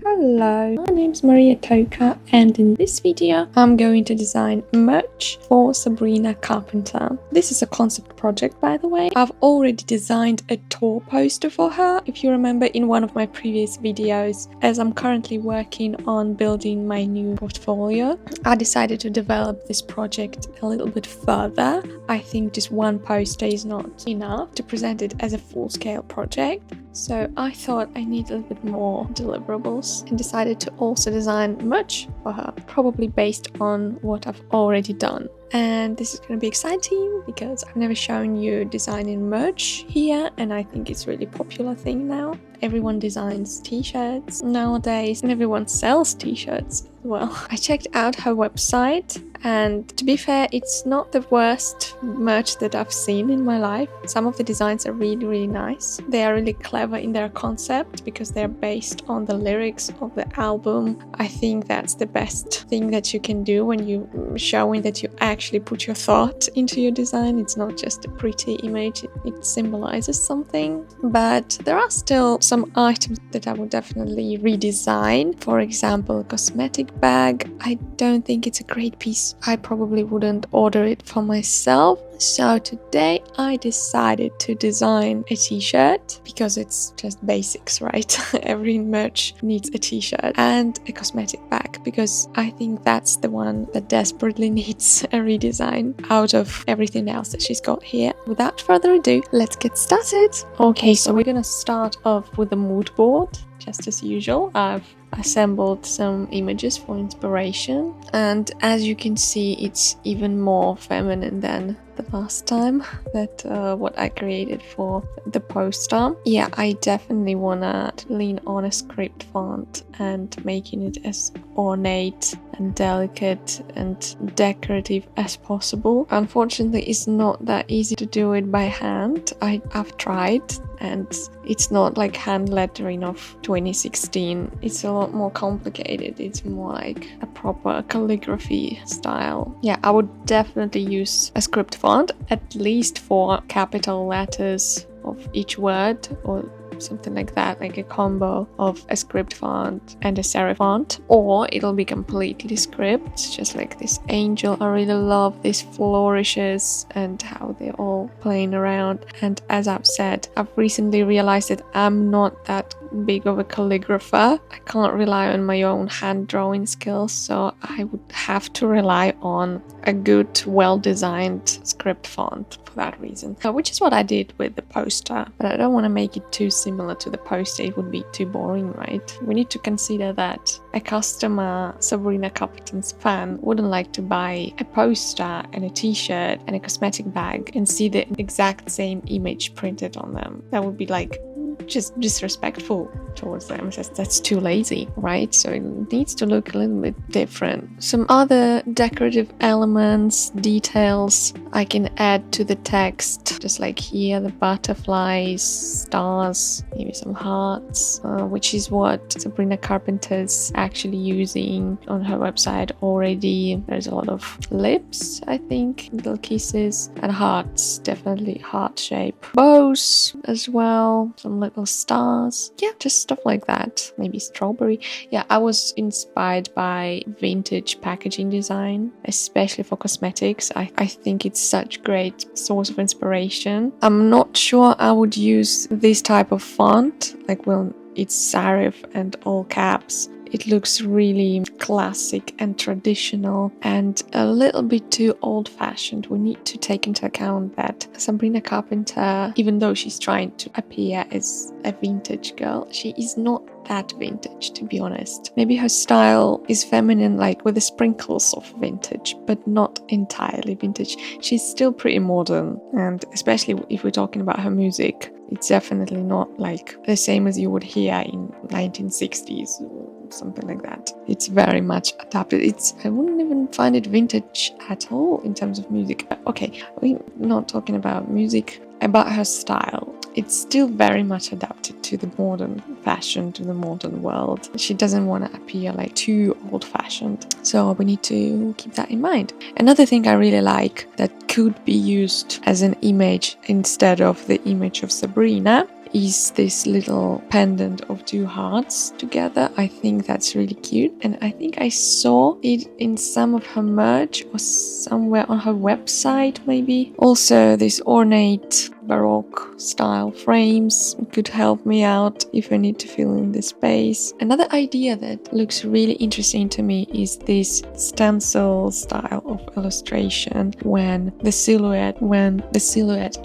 Hello, my name's Maria Toka, and in this video I'm going to design merch for Sabrina Carpenter. This is a concept project, by the way. I've already designed a tour poster for her, if you remember in one of my previous videos. As I'm currently working on building my new portfolio, I decided to develop this project a little bit further. I think just one poster is not enough to present it as a full-scale project. So I thought I need a little bit more deliverables and decided to also design merch for her, probably based on what I've already done. And this is going to be exciting because I've never shown you designing merch here, and I think it's a really popular thing now. Everyone designs t-shirts nowadays and everyone sells t-shirts as well. I checked out her website, and to be fair, it's not the worst merch that I've seen in my life. Some of the designs are really nice. They are really clever in their concept because they're based on the lyrics of the album. I think that's the best thing that you can do when you're showing that you actually put your thought into your design. It's not just a pretty image, it symbolizes something. But there are still some items that I would definitely redesign. For example, a cosmetic bag. I don't think it's a great piece. I probably wouldn't order it for myself. So today I decided to design a t-shirt because it's just basics, right? Every merch needs a t-shirt, and a cosmetic bag because I think that's the one that desperately needs a redesign out of everything else that she's got here. Without further ado, let's get started. Okay, so we're gonna start off with a mood board. Just as usual, I've assembled some images for inspiration, and as you can see, it's even more feminine than the last time that what I created for the poster. Yeah, I definitely wanna lean on a script font and making it as ornate and delicate and decorative as possible. Unfortunately, it's not that easy to do it by hand. I've tried, and it's not like hand lettering of 2016. It's a lot more complicated. It's more like a proper calligraphy style. Yeah, I would definitely use a script font, at least for capital letters of each word or something like that, like a combo of a script font and a serif font, or it'll be completely script, just like this angel. I really love these flourishes and how they're all playing around. And as I've said, I've recently realized that I'm not that big of a calligrapher. I can't rely on my own hand drawing skills, so I would have to rely on a good, well-designed script font for that reason, which is what I did with the poster. But I don't want to make it too similar to the poster. It would be too boring, right? We need to consider that a customer, Sabrina Carpenter's fan, wouldn't like to buy a poster and a t-shirt and a cosmetic bag and see the exact same image printed on them. That would be like just disrespectful towards them. That's too lazy, right? So it needs to look a little bit different. Some other decorative elements, details I can add to the text, just like here, the butterflies, stars, maybe some hearts, which is what Sabrina Carpenter's actually using on her website already. There's a lot of lips, I think, little kisses, and hearts, definitely heart shape. Bows as well, some little stars. Yeah, just stuff like that. Maybe strawberry. Yeah, I was inspired by vintage packaging design, especially for cosmetics. I think it's such great source of inspiration. I'm not sure I would use this type of font, like, well, it's serif and all caps. It looks really classic and traditional and a little bit too old-fashioned. We need to take into account that Sabrina Carpenter, even though she's trying to appear as a vintage girl, she is not that vintage, to be honest. Maybe her style is feminine, like with the sprinkles of vintage, but not entirely vintage. She's still pretty modern, and especially if we're talking about her music, it's definitely not like the same as you would hear in 1960s or something like that. It's very much adapted. I wouldn't even find it vintage at all in terms of music. Okay, we're not talking about music, about her style. It's still very much adapted to the modern fashion, to the modern world. She doesn't want to appear like too old-fashioned, so we need to keep that in mind. Another thing I really like that could be used as an image instead of the image of Sabrina is this little pendant of two hearts together. I think that's really cute, and I think I saw it in some of her merch or somewhere on her website maybe. Also, this ornate Baroque style frames could help me out if I need to fill in the space. Another idea that looks really interesting to me is this stencil style of illustration when the silhouette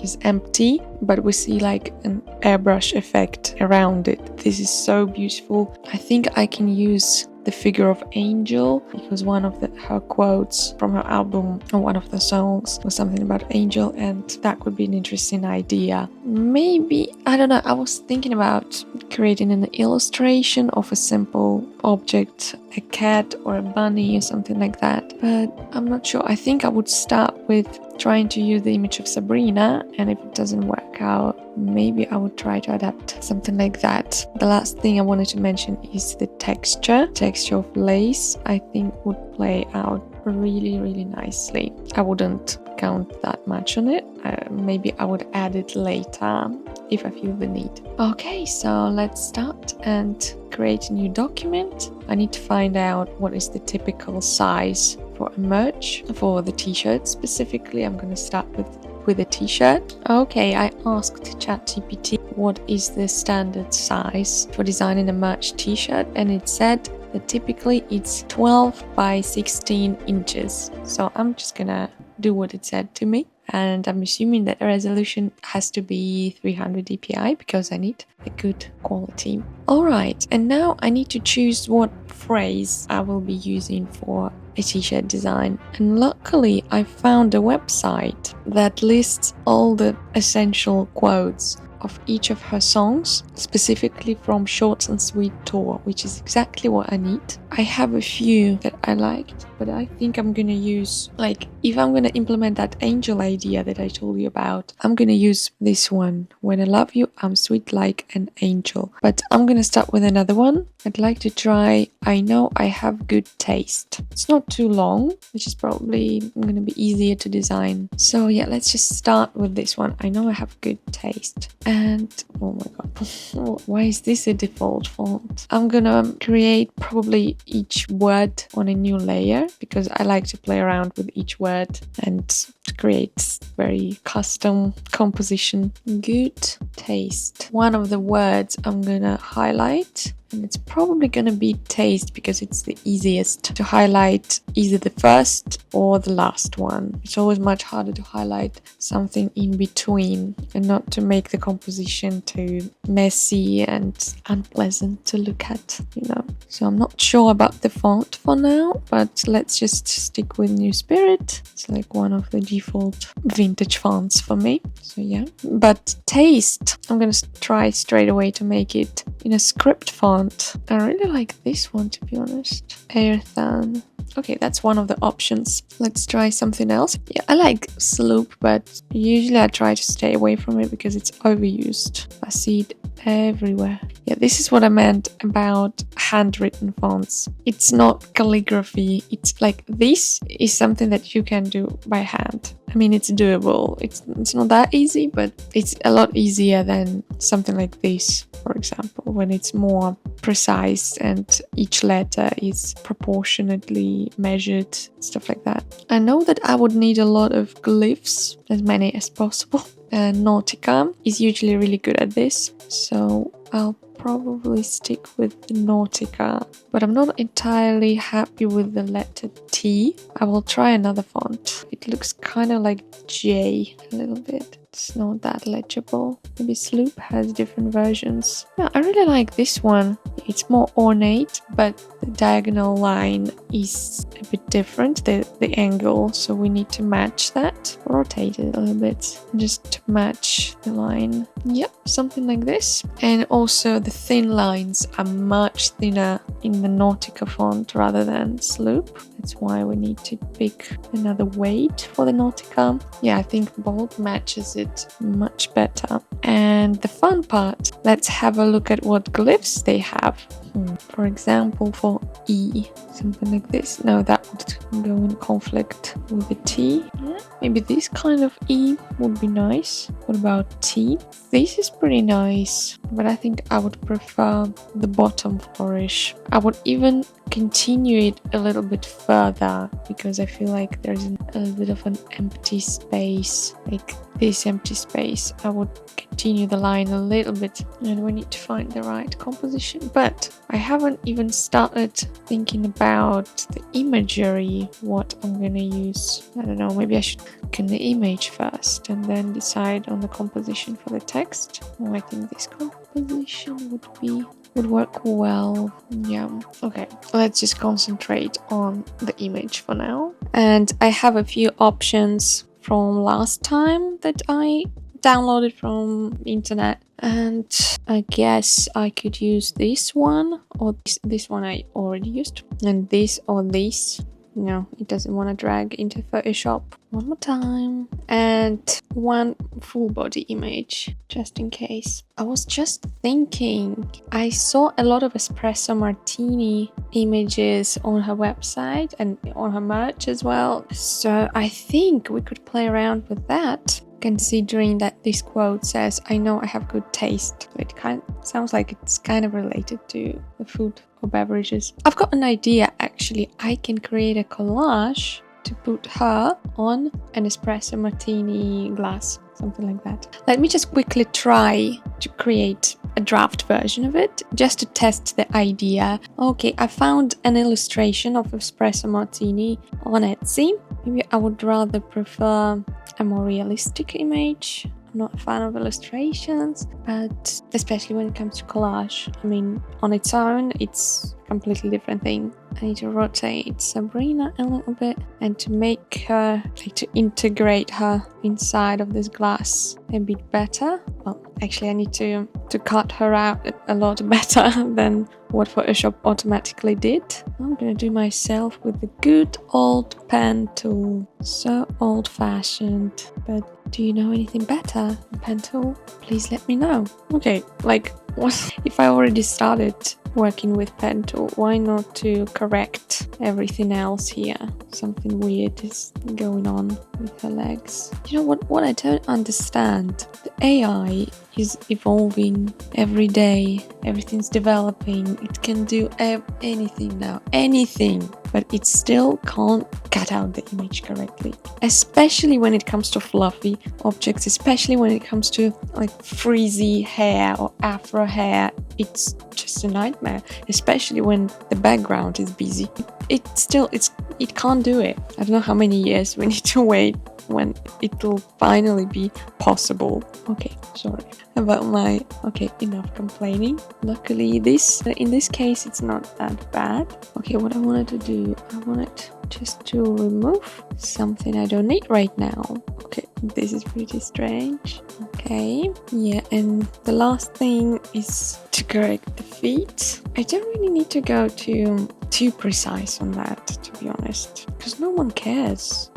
is empty, but we see like an airbrush effect around it. This is so beautiful. I think I can use the figure of angel, because one of her quotes from her album or one of the songs was something about angel, and that could be an interesting idea. Maybe, I don't know, I was thinking about creating an illustration of a simple object, a cat or a bunny or something like that, but I'm not sure. I think I would start with trying to use the image of Sabrina, and if it doesn't work out, maybe I would try to adapt something like that. The last thing I wanted to mention is the texture of lace. I think would play out really, really nicely. I wouldn't count that much on it. Maybe I would add it later if I feel the need. Okay, so let's start and create a new document. I need to find out what is the typical size for a merch, for the t-shirt specifically. I'm going to start with a t-shirt. Okay, I asked ChatGPT what is the standard size for designing a merch t-shirt, and it said that typically it's 12 by 16 inches. So I'm just gonna do what it said to me, and I'm assuming that the resolution has to be 300 dpi because I need a good quality. Alright, and now I need to choose what phrase I will be using for a t-shirt design, and luckily I found a website that lists all the essential quotes of each of her songs, specifically from Short and Sweet Tour, which is exactly what I need. I have a few that I liked, but I think I'm gonna use, like, if I'm gonna implement that angel idea that I told you about, I'm gonna use this one. When I love you, I'm sweet like an angel. But I'm gonna start with another one. I'd like to try I know I have good taste. It's not too long, which is probably gonna be easier to design. So yeah, let's just start with this one. I know I have good taste. And oh my god, why is this a default font? I'm gonna create probably each word on a new layer because I like to play around with each word and to create very custom composition. Good taste. One of the words I'm gonna highlight, and it's probably gonna be taste because it's the easiest to highlight either the first or the last one. It's always much harder to highlight something in between and not to make the composition too messy and unpleasant to look at, you know. So I'm not sure about the font for now, but let's just stick with New Spirit. It's like one of the default vintage fonts for me. So yeah, but taste, I'm gonna try straight away to make it in a script font. I really like this one, to be honest. Earthen. Okay, that's one of the options. Let's try something else. Yeah, I like Sloop, but usually I try to stay away from it because it's overused. I see it everywhere. Yeah, this is what I meant about handwritten fonts. It's not calligraphy. It's like, this is something that you can do by hand. I mean, it's doable. It's not that easy, but it's a lot easier than something like this, for example, when it's more precise and each letter is proportionately measured, stuff like that. I know that I would need a lot of glyphs, as many as possible. Nautica is usually really good at this, so I'll probably stick with the Nautica, but I'm not entirely happy with the letter T. I will try another font. It looks kind of like J a little bit. It's not that legible. Maybe Sloop has different versions. Yeah, I really like this one. It's more ornate, but the diagonal line is a bit different, the angle, so we need to match that. Rotate it a little bit just to match the line. Yep, something like this. And also the thin lines are much thinner in the Nautica font rather than Sloop. That's why we need to pick another weight for the Nautica. Yeah, I think bold matches it much better. And the fun part, let's have a look at what glyphs they have. For example, for E, something like this. No, that would go in conflict with the T. Yeah, maybe this kind of E would be nice. What about T? This is pretty nice, but I think I would prefer the bottom flourish. I would even continue it a little bit further because I feel like there's a little bit of an empty space, like this empty space. I would continue the line a little bit, and we need to find the right composition. But I haven't even started thinking about the imagery, what I'm gonna use. I don't know, maybe I should look in the image first and then decide on the composition for the text. Oh, I think this composition would work well. Yeah, okay, let's just concentrate on the image for now. And I have a few options from last time that I downloaded from internet, and I guess I could use this one or this one I already used, and this or this. No, it doesn't want to drag into Photoshop. One more time. And one full body image, just in case. I was just thinking, I saw a lot of espresso martini images on her website and on her merch as well. So I think we could play around with that, considering that this quote says, "I know I have good taste." So it kind of sounds like it's kind of related to the food or beverages. I've got an idea actually. I can create a collage to put her on an espresso martini glass, something like that. Let me just quickly try to create a draft version of it, just to test the idea. Okay, I found an illustration of espresso martini on Etsy. Maybe I would rather prefer a more realistic image. I'm not a fan of illustrations, but especially when it comes to collage. I mean, on its own, it's a completely different thing. I need to rotate Sabrina a little bit and to make her, like to integrate her inside of this glass a bit better. Well, actually I need to cut her out a lot better than what Photoshop automatically did. I'm gonna do myself with the good old pen tool. So old-fashioned, but do you know anything better than pen tool? Please let me know. Okay, like, what if I already started working with pen tool? Why not to correct everything else here? Something weird is going on with her legs. You know what I don't understand? The AI is evolving every day. Everything's developing. It can do anything now. Anything. But it still can't cut out the image correctly. Especially when it comes to fluffy objects. Especially when it comes to like frizzy hair or afro hair. It's just a nightmare. Especially when the background is busy. It can't do it. I don't know how many years we need to wait when it will finally be possible. Okay, sorry about my... Okay, enough complaining. Luckily, in this case, it's not that bad. Okay, what I wanted to do, I wanted just to remove something I don't need right now. Okay, this is pretty strange. Okay, yeah, and the last thing is to correct the feet. I don't really need to go too precise on that, to be honest, because no one cares.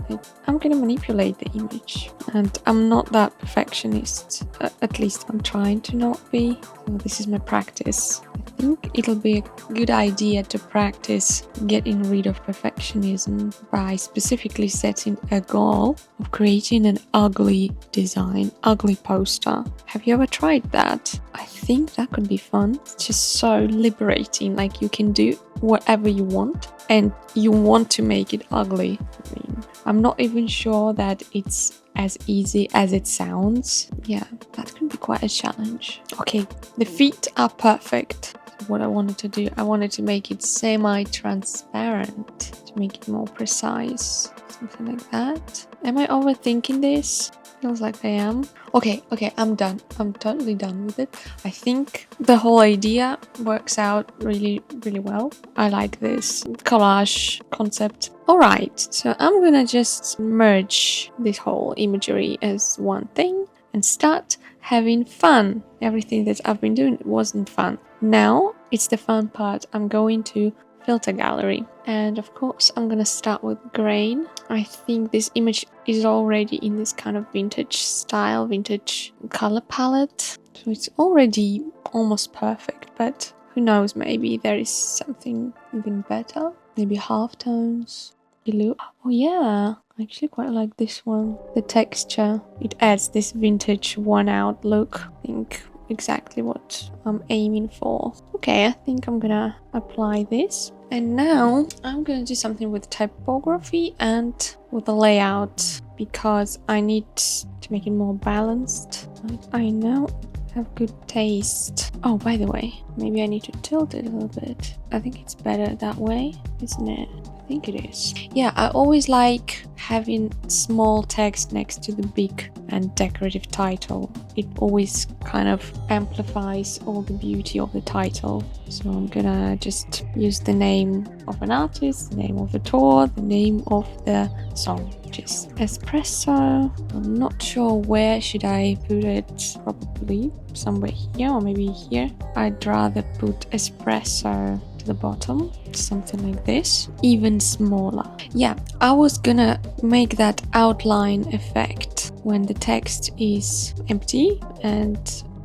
I'm gonna manipulate the image, and I'm not that perfectionist. At least I'm trying to not be. So this is my practice. I think it'll be a good idea to practice getting rid of perfectionism by specifically setting a goal of creating an ugly design, ugly poster. Have you ever tried that? I think that could be fun. It's just so liberating. Like, you can do whatever you want, and you want to make it ugly. I mean, I'm not even sure that it's as easy as it sounds. Yeah, that could be quite a challenge. Okay, the feet are perfect. What I wanted to do, I wanted to make it semi-transparent to make it more precise. Something like that. Am I overthinking this? Feels like I am. Okay, I'm done. I'm totally done with it. I think the whole idea works out really, really well. I like this collage concept. Alright, so I'm gonna just merge this whole imagery as one thing and start having fun. Everything that I've been doing wasn't fun. Now it's the fun part. I'm going to filter gallery, and of course I'm gonna start with grain. I think this image is already in this kind of vintage style, vintage color palette, so it's already almost perfect, but Who knows, maybe there is something even better. Maybe halftones. Blue. Oh yeah, I actually quite like this one. The texture, it adds this vintage worn out look. I think exactly what I'm aiming for. Okay, I think I'm gonna apply this. And now I'm gonna do something with typography and with the layout because I need to make it more balanced. I know I have good taste. Oh, by the way, maybe I need to tilt it a little bit. I think it's better that way, isn't it? I think it is. Yeah, I always like having small text next to the big and decorative title. It always kind of amplifies all the beauty of the title. So I'm gonna just use the name of an artist, the name of the tour, the name of the song, which is Espresso. I'm not sure where should I put it. Probably somewhere here or maybe here. I'd rather put Espresso to the bottom, something like this, even smaller. Yeah, I was gonna make that outline effect when the text is empty and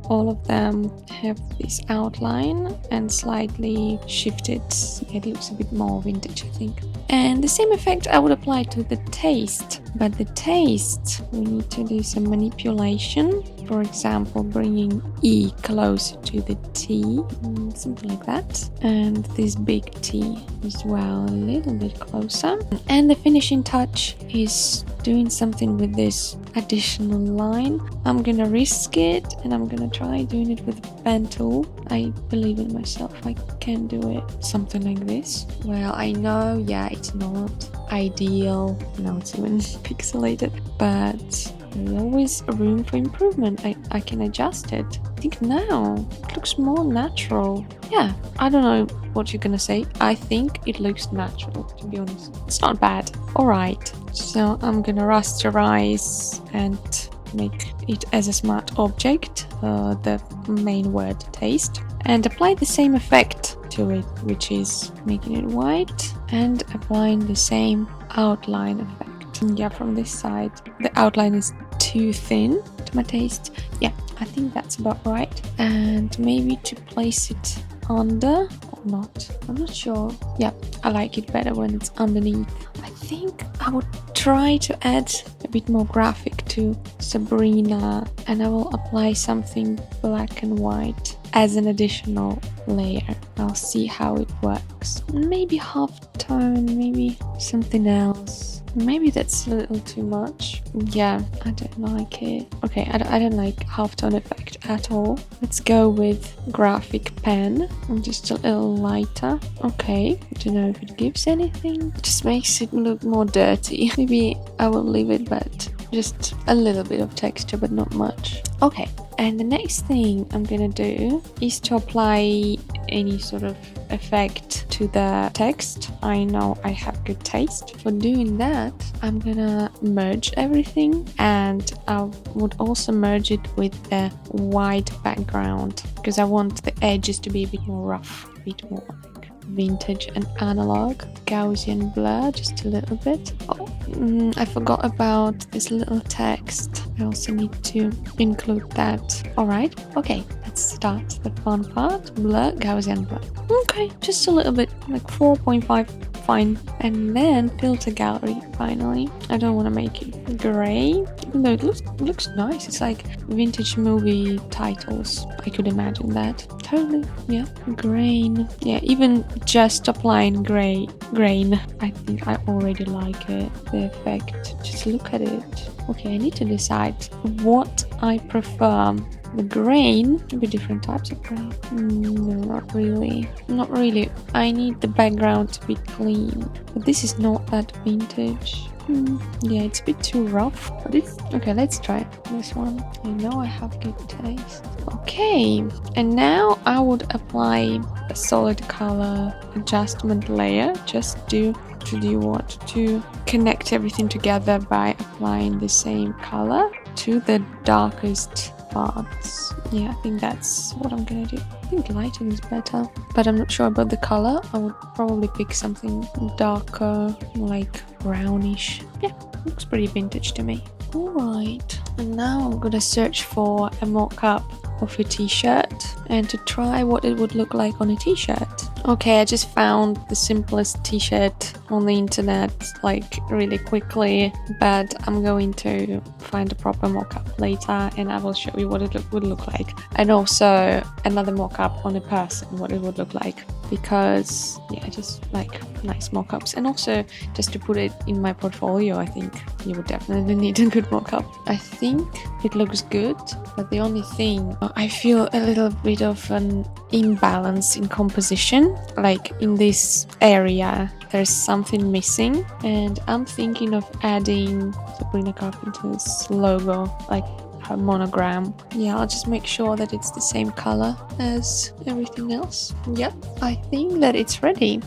all of them have this outline and slightly shifted. It looks a bit more vintage, I think. And the same effect I would apply to the taste, but the taste we need to do some manipulation. For example, bringing E closer to the T, something like that. And this big T as well, a little bit closer. And the finishing touch is doing something with this additional line. I'm gonna risk it and I'm gonna try doing it with a pen tool. I believe in myself, I can do it. Something like this. Well, I know, yeah, it's not ideal. Now it's even pixelated, but there's always room for improvement. I can adjust it. I think now it looks more natural. Yeah, I don't know what you're gonna say. I think it looks natural, to be honest. It's not bad. Alright, so I'm gonna rasterize and make it as a smart object, the main word taste, and apply the same effect to it, which is making it white and applying the same outline effect. Yeah, from this side the outline is too thin to my taste. Yeah, I think that's about right. And maybe to place it under or not, I'm not sure. Yeah, I like it better when it's underneath. I think I would try to add a bit more graphic to Sabrina, and I will apply something black and white as an additional layer. I'll see how it works. Maybe halftone, maybe something else. Maybe that's a little too much. Yeah, I don't like it. Okay, I don't like halftone effect at all. Let's go with graphic pen. I'm just a little lighter. Okay, I don't know if it gives anything. It just makes it look more dirty. Maybe I will leave it, but just a little bit of texture, but not much. Okay, and the next thing I'm gonna do is to apply any sort of effect to the text. I know I have good taste. For doing that, I'm gonna merge everything, and I would also merge it with the white background because I want the edges to be a bit more rough, a bit more like vintage and analog. Gaussian blur just a little bit. Oh, I forgot about this little text. I also need to include that. Alright, okay, let's start the fun part. Blur, Gaussian blur. Okay, just a little bit, like 4.5, fine. And then filter gallery, finally. I don't want to make it grey, even though it looks nice. It's like vintage movie titles. I could imagine that. Totally, yeah. Grain. Yeah, even just applying grain, I think I already like it. The effect. Just look at it. Okay, I need to decide what I prefer. The grain, maybe different types of grain. No, not really. Not really. I need the background to be clean. But this is not that vintage. Yeah, it's a bit too rough. But it's okay. Let's try this one. I know I have good taste. Okay, and now I would apply a solid color adjustment layer. Just to do what? To connect everything together by applying the same color to the darkest parts. Yeah, I think that's what I'm gonna do. I think lighting is better, but I'm not sure about the color. I would probably pick something darker, like brownish. Yeah, looks pretty vintage to me. Alright, and now I'm gonna search for a mock-up of a t-shirt and to try what it would look like on a t-shirt. Okay, I just found the simplest t-shirt on the internet like really quickly, but I'm going to find a proper mock-up later and I will show you what it would look like, and also another mock-up on a person, what it would look like, because yeah, I just like nice mock-ups, and also just to put it in my portfolio. I think you would definitely need a good mock-up. I think it looks good, but the only thing, I feel a little bit of an imbalance in composition, like in this area there's something missing, and I'm thinking of adding Sabrina Carpenter's logo, like her monogram. Yeah, I'll just make sure that it's the same color as everything else. Yep, I think that it's ready.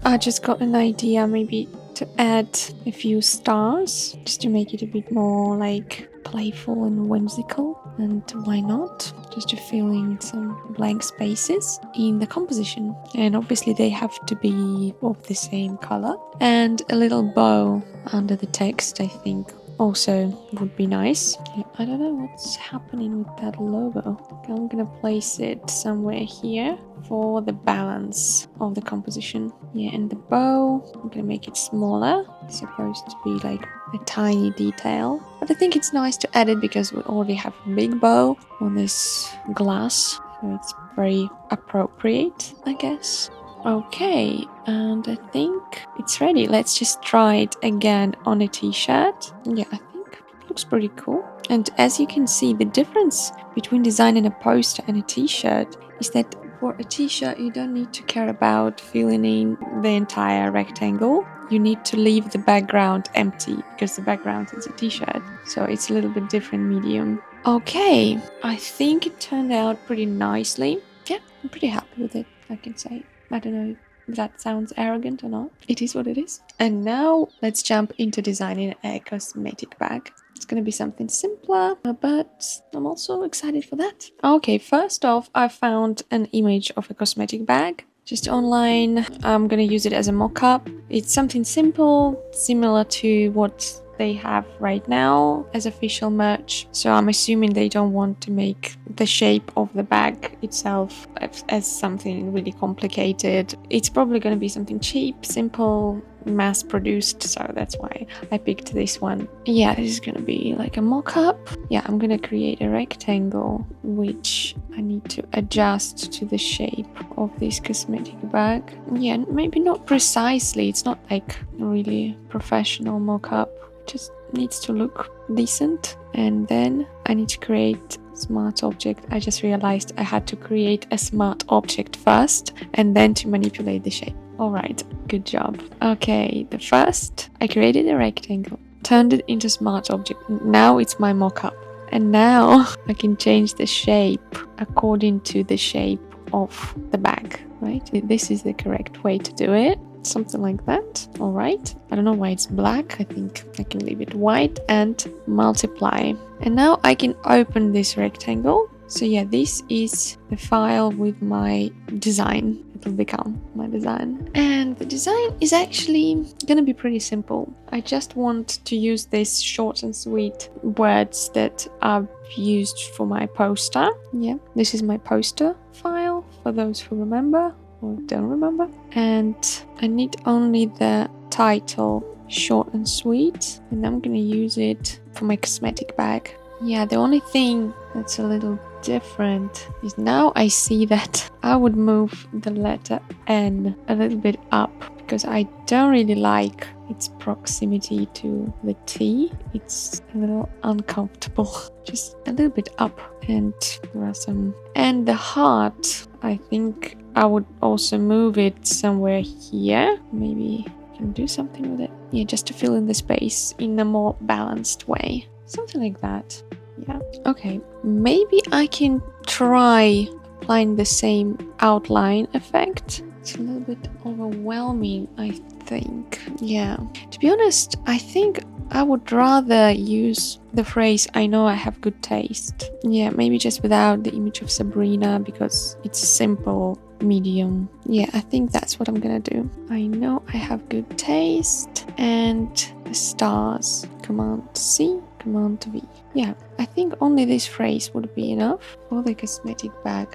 I just got an idea maybe to add a few stars just to make it a bit more like playful and whimsical, and why not just to fill in some blank spaces in the composition, and obviously they have to be of the same color, and a little bow under the text I think also would be nice. Yeah, I don't know what's happening with that logo. I'm gonna place it somewhere here for the balance of the composition. Yeah, and the bow, I'm gonna make it smaller. It's supposed to be like a tiny detail, but I think it's nice to add it because we already have a big bow on this glass, so it's very appropriate, I guess. Okay, and I think it's ready. Let's just try it again on a t-shirt. Yeah, I think it looks pretty cool. And as you can see, the difference between designing a poster and a t-shirt is that for a t-shirt you don't need to care about filling in the entire rectangle. You need to leave the background empty because the background is a t-shirt, so it's a little bit different medium. Okay, I think it turned out pretty nicely. Yeah, I'm pretty happy with it, I can say. I don't know if that sounds arrogant or not. It is what it is. And now let's jump into designing a cosmetic bag. It's gonna be something simpler, but I'm also excited for that. Okay, first off, I found an image of a cosmetic bag just online. I'm gonna use it as a mock-up. It's something simple, similar to what they have right now as official merch, so I'm assuming they don't want to make the shape of the bag itself as something really complicated. It's probably going to be something cheap, simple, mass-produced, so that's why I picked this one. Yeah, this is going to be like a mock-up. Yeah, I'm going to create a rectangle which I need to adjust to the shape of this cosmetic bag. Yeah, maybe not precisely, it's not like a really professional mock-up, just needs to look decent. And then I need to create smart object. I just realized I had to create a smart object first and then to manipulate the shape. All right, good job. Okay, the first I created a rectangle, turned it into smart object. Now it's my mock-up, and now I can change the shape according to the shape of the bag, right? This is the correct way to do it. Something like that. All right, I don't know why it's black. I think I can leave it white and multiply, and now I can open this rectangle. So yeah, this is the file with my design. It'll become my design, and the design is actually gonna be pretty simple. I just want to use this short and sweet words that I've used for my poster. Yeah, this is my poster file for those who remember or don't remember, and I need only the title, short and sweet, and I'm gonna use it for my cosmetic bag. Yeah, the only thing that's a little different is now I see that I would move the letter N a little bit up because I don't really like its proximity to the T. It's a little uncomfortable. Just a little bit up, and there are some, and the heart, I think I would also move it somewhere here. Maybe I can do something with it. Yeah, just to fill in the space in a more balanced way. Something like that. Yeah. Okay, maybe I can try applying the same outline effect. It's a little bit overwhelming, I think. Yeah. To be honest, I think I would rather use the phrase, I know I have good taste. Yeah, maybe just without the image of Sabrina because it's simple, medium. Yeah, I think that's what I'm gonna do. I know I have good taste, and the stars. Command C, Command V. Yeah, I think only this phrase would be enough. For the cosmetic bag,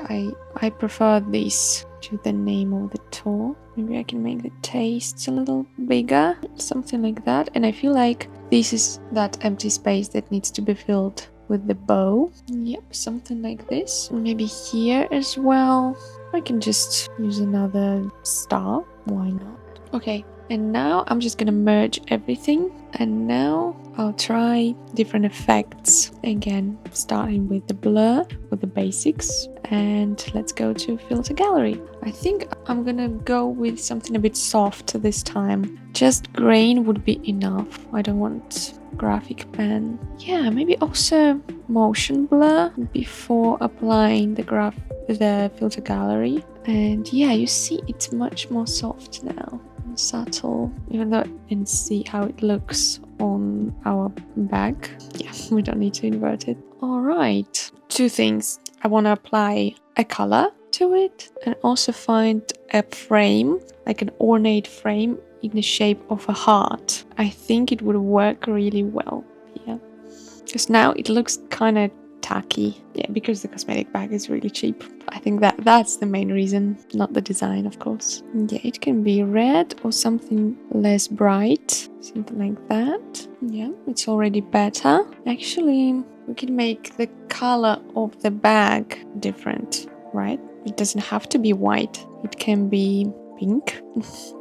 I prefer this to the name of the tool. Maybe I can make the tastes a little bigger, something like that. And I feel like this is that empty space that needs to be filled with the bow. Yep, something like this. Maybe here as well. I can just use another star. Why not? Okay, and now I'm just gonna merge everything. And now I'll try different effects. Again, starting with the blur, with the basics. And let's go to filter gallery. I think I'm gonna go with something a bit soft this time. Just grain would be enough. I don't want graphic pen. Yeah, maybe also motion blur before applying the filter gallery. And yeah, you see it's much more soft now. Subtle, even though I didn't see how it looks on our bag. Yeah, we don't need to invert it. All right, two things. I want to apply a color to it and also find a frame, like an ornate frame in the shape of a heart. I think it would work really well here. Because now it looks kind of tacky. Yeah, because the cosmetic bag is really cheap. I think that's the main reason, not the design, of course. Yeah, it can be red or something less bright, something like that. Yeah, it's already better. Actually, we can make the color of the bag different, right? It doesn't have to be white. It can be pink.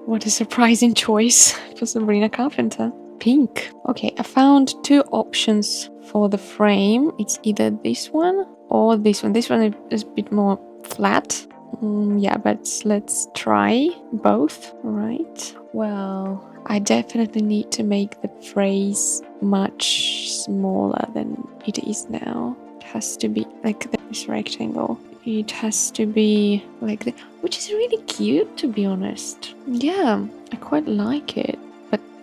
What a surprising choice for Sabrina Carpenter. Pink. Okay, I found two options for the frame. It's either this one or this one. This one is a bit more flat. Yeah, but let's try both. All right. Well, I definitely need to make the phrase much smaller than it is now. It has to be like this rectangle. It has to be like that, which is really cute, to be honest. Yeah, I quite like it.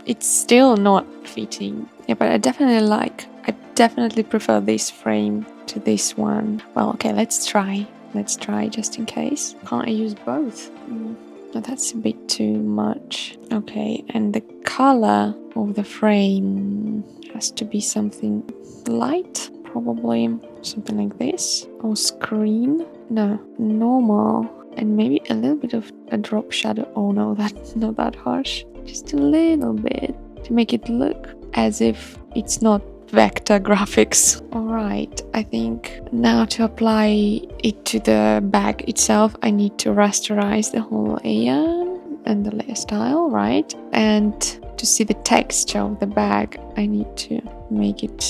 It's still not fitting. Yeah, but I definitely prefer this frame to this one. Well, okay, let's try just in case. Can't I use both? No, that's a bit too much. Okay, and the color of the frame has to be something light, probably something like this. Or screen. No, normal. And maybe a little bit of a drop shadow. Oh no, that's not that harsh. Just a little bit to make it look as if it's not vector graphics. Alright, I think now to apply it to the bag itself, I need to rasterize the whole layer and the layer style, right? And to see the texture of the bag, I need to make it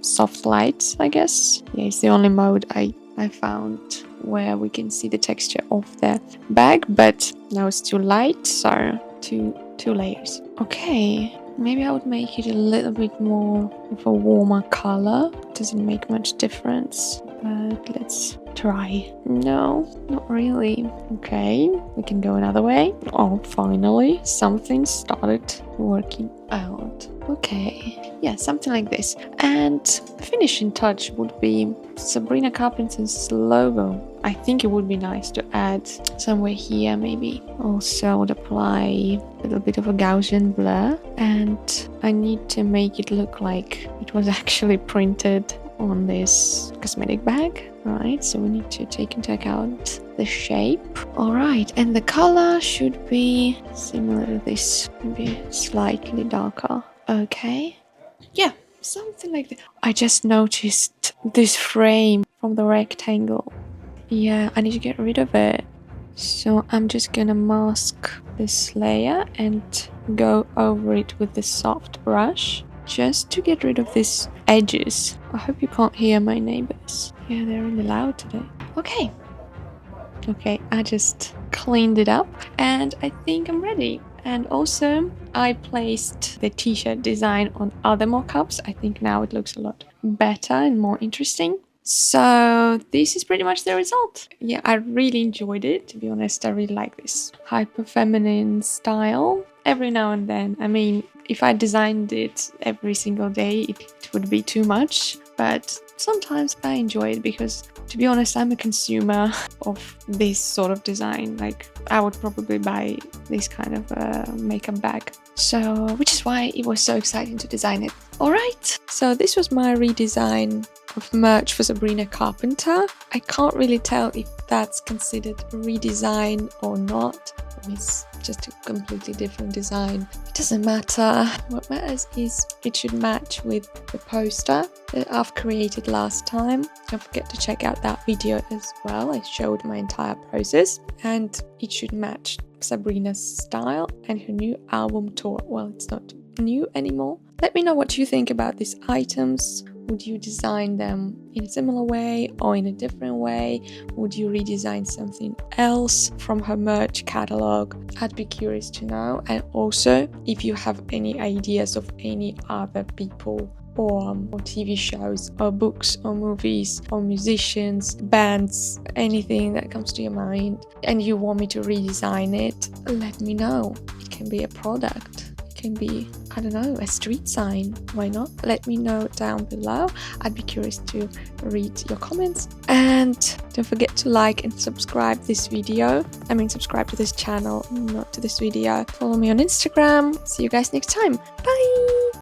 soft lights, I guess. Yeah, it's the only mode I found where we can see the texture of the bag, but now it's too light, so two layers. Okay, maybe I would make it a little bit more of a warmer color. Doesn't make much difference, but let's try. No, not really. Okay, we can go another way. Oh, finally something started working out. Okay, yeah, something like this. And the finishing touch would be Sabrina Carpenter's logo. I think it would be nice to add somewhere here, maybe. Also, I would apply a little bit of a Gaussian blur. And I need to make it look like it was actually printed on this cosmetic bag. Right, so we need to take into account the shape. Alright, and the color should be similar to this, maybe slightly darker. Okay, yeah, something like that. I just noticed this frame from the rectangle. Yeah, I need to get rid of it. So I'm just gonna mask this layer and go over it with the soft brush just to get rid of these edges. I hope you can't hear my neighbors. Yeah, they're really loud today. Okay, I just cleaned it up and I think I'm ready. And also, I placed the t-shirt design on other mock-ups. I think now it looks a lot better and more interesting. So this is pretty much the result. Yeah, I really enjoyed it. To be honest, I really like this hyper feminine style. Every now and then, I mean, if I designed it every single day, it would be too much. But sometimes I enjoy it because to be honest, I'm a consumer of this sort of design. Like, I would probably buy this kind of makeup bag. So, which is why it was so exciting to design it. Alright, so this was my redesign of merch for Sabrina Carpenter. I can't really tell if that's considered a redesign or not. It's just a completely different design. It doesn't matter. What matters is it should match with the poster that I've created last time. Don't forget to check out that video as well. I showed my entire process, and it should match Sabrina's style and her new album tour. Well, it's not new anymore. Let me know what you think about these items. Would you design them in a similar way or in a different way? Would you redesign something else from her merch catalog? I'd be curious to know. And also, if you have any ideas of any other people or TV shows or books or movies or musicians, bands, anything that comes to your mind, and you want me to redesign it, let me know. It can be a product. Can be, I don't know, a street sign. Why not? Let me know down below. I'd be curious to read your comments. And don't forget to like and subscribe this video. Subscribe to this channel, not to this video. Follow me on Instagram. See you guys next time. Bye!